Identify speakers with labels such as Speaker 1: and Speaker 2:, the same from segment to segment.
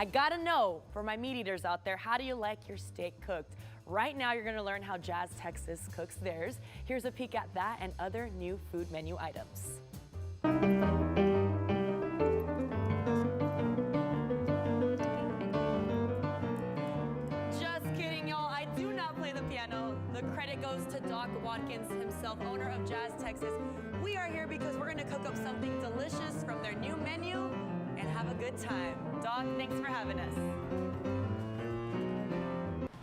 Speaker 1: I gotta know, for my meat eaters out there, how do you like your steak cooked? Right now, you're gonna learn how Jazz Texas cooks theirs. Here's a peek at that and other new food menu items. Just kidding, y'all. I do not play the piano. The credit goes to Doc Watkins himself, owner of Jazz Texas. We are here because we're gonna cook up something delicious from their new menu and have a good time. Doc, thanks for having us.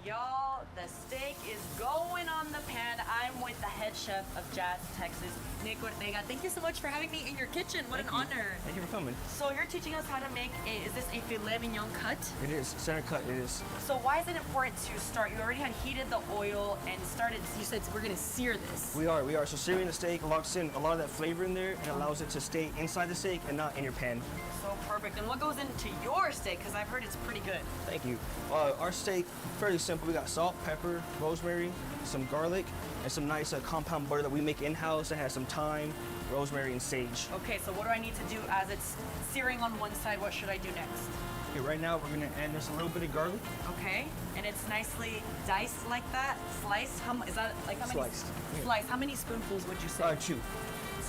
Speaker 1: Y'all, the steak is going on the pan. I'm with the head chef of Jazz Texas, Nick Ortega. Thank you so much for having me in your kitchen. What an honor.
Speaker 2: Thank you for coming.
Speaker 1: So you're teaching us how to make is this a filet mignon cut?
Speaker 2: It is, center cut, it is.
Speaker 1: So why is it important to start? You already had heated the oil and started, you said we're gonna sear this.
Speaker 2: We are. So searing the steak locks in a lot of that flavor in there and allows it to stay inside the steak and not in your pan.
Speaker 1: So perfect. And what goes into your steak? Because I've heard it's pretty good.
Speaker 2: Thank you. Our steak, fairly simple. We got salt, pepper, rosemary, some garlic, and some nice compound butter that we make in-house that has some thyme, rosemary, and sage.
Speaker 1: Okay, so what do I need to do as it's searing on one side? What should I do next?
Speaker 2: Okay, right now we're gonna add just a little bit of garlic.
Speaker 1: Okay, and it's nicely diced like that, sliced. Is that like how many?
Speaker 2: Sliced. Yeah.
Speaker 1: Sliced. How many spoonfuls would you say?
Speaker 2: 2.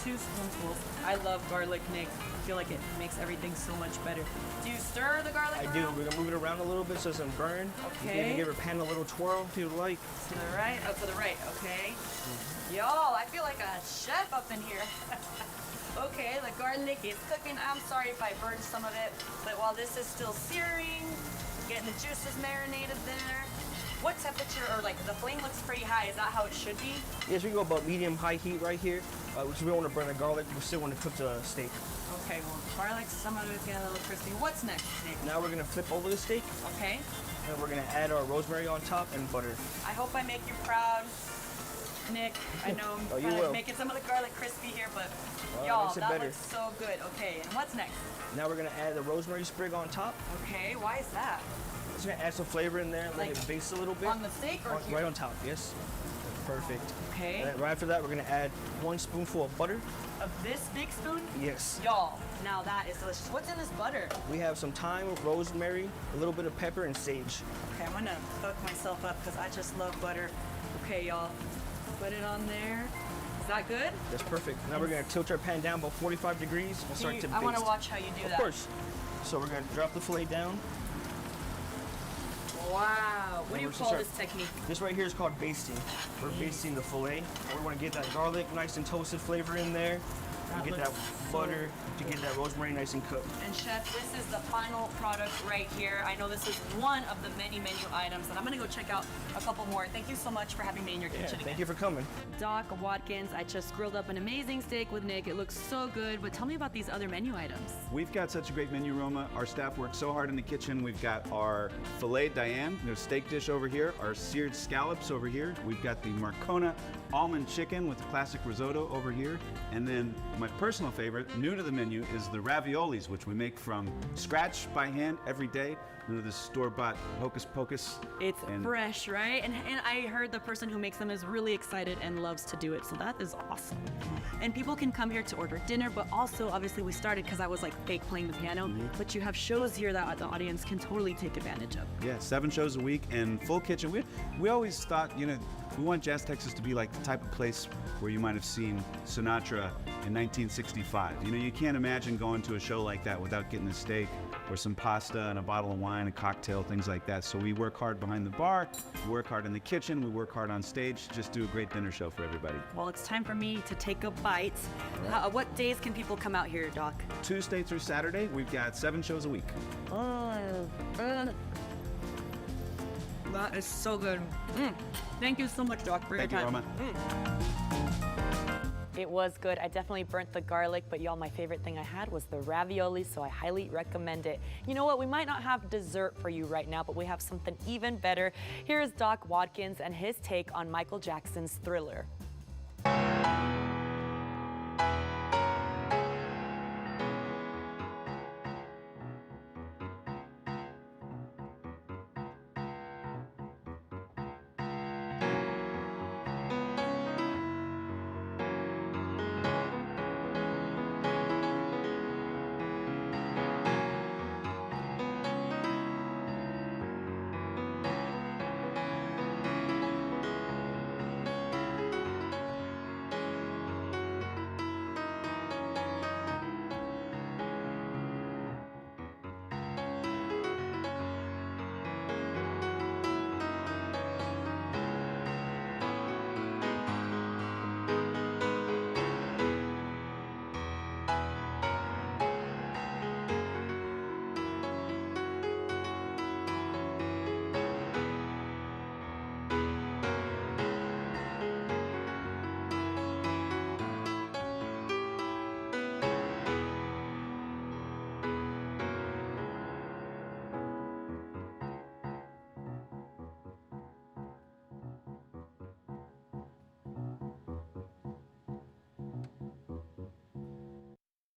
Speaker 1: 2 spoonfuls. I love garlic, Nick. I feel like it makes everything so much better. Do you stir the garlic
Speaker 2: I
Speaker 1: around?
Speaker 2: do. We're gonna move it around a little bit so it doesn't burn.
Speaker 1: Okay.
Speaker 2: You can give your pan a little twirl if you would like.
Speaker 1: To the right? Oh, to the right. Okay. Y'all, I feel like a chef up in here. Okay, the garlic is cooking. I'm sorry if I burned some of it, but while this is still searing, getting the juices marinated there. What temperature, or like the flame looks pretty high, is that how it should be?
Speaker 2: Yes, we go about medium-high heat right here. Because we don't want to burn the garlic, we still want to cook the steak.
Speaker 1: Okay, well, garlic, some of it's getting a little crispy. What's next, Nick?
Speaker 2: Now we're gonna flip over the steak,
Speaker 1: Okay.
Speaker 2: and we're gonna add our rosemary on top and butter.
Speaker 1: I hope I make you proud, Nick. I know I'm
Speaker 2: Oh, you
Speaker 1: kind of
Speaker 2: will.
Speaker 1: making some of the garlic crispy here, but
Speaker 2: Well,
Speaker 1: y'all,
Speaker 2: makes it
Speaker 1: that
Speaker 2: better.
Speaker 1: looks so good. Okay, and what's next?
Speaker 2: Now we're gonna add the rosemary sprig on top.
Speaker 1: Okay, why is that?
Speaker 2: It's gonna add some flavor in there,
Speaker 1: Like
Speaker 2: let it base a little bit.
Speaker 1: On the steak or here?
Speaker 2: Right on top, yes. Perfect.
Speaker 1: Okay.
Speaker 2: And then right after that, we're gonna add 1 spoonful of butter.
Speaker 1: Of this big spoon?
Speaker 2: Yes.
Speaker 1: Y'all, now that is delicious. What's in this butter?
Speaker 2: We have some thyme, rosemary, a little bit of pepper, and sage.
Speaker 1: Okay, I'm gonna hook myself up because I just love butter. Okay, y'all, put it on there. Is that good?
Speaker 2: That's perfect. Now we're gonna tilt our pan down about 45 degrees and start to baste.
Speaker 1: I want to watch how you do that.
Speaker 2: Of course. So we're gonna drop the filet down.
Speaker 1: Wow. What do you
Speaker 2: we're
Speaker 1: call
Speaker 2: start-
Speaker 1: this technique?
Speaker 2: This right here is called basting. We're basting the filet. We want to get that garlic nice and toasted flavor in there.
Speaker 1: That
Speaker 2: And get
Speaker 1: looks
Speaker 2: that butter to get that rosemary nice and cooked.
Speaker 1: And chef, this is the final product right here. I know this is one of the many menu items, and I'm gonna go check out a couple more. Thank you so much for having me in your
Speaker 2: Yeah,
Speaker 1: kitchen
Speaker 2: thank
Speaker 1: again.
Speaker 2: you for coming.
Speaker 1: Doc Watkins, I just grilled up an amazing steak with Nick. It looks so good, but tell me about these other menu items.
Speaker 3: We've got such a great menu, Roma. Our staff works so hard in the kitchen. We've got our filet Diane, there's steak dish over here, our seared scallops over here. We've got the Marcona almond chicken with the classic risotto over here. And then my personal favorite, new to the menu, is the raviolis, which we make from scratch by hand every day. None of this store-bought hocus pocus.
Speaker 1: It's
Speaker 3: And
Speaker 1: fresh, right? And I heard the person who makes them is really excited and loves to do it, so that is awesome. And people can come here to order dinner, but also, obviously, we started because I was like fake playing the piano, but you have shows here that the audience can totally take advantage of.
Speaker 3: Yeah, 7 shows a week and full kitchen. We always thought, you know, we want Jazz Texas to be like the type of place where you might have seen Sinatra in 1965. You know, you can't imagine going to a show like that without getting a steak or some pasta and a bottle of wine, a cocktail, things like that. So we work hard behind the bar, we work hard in the kitchen, we work hard on stage, just do a great dinner show for everybody.
Speaker 1: Well, it's time for me to take a bite. What days can people come out here, Doc?
Speaker 3: Tuesday through Saturday, we've got 7 shows a week.
Speaker 1: That is so good. Thank you so much, Doc, for
Speaker 3: Thank you,
Speaker 1: your time.
Speaker 3: Roma.
Speaker 1: It was good. I definitely burnt the garlic, but y'all, my favorite thing I had was the ravioli, so I highly recommend it. You know what? We might not have dessert for you right now, but we have something even better. Here is Doc Watkins and his take on Michael Jackson's Thriller.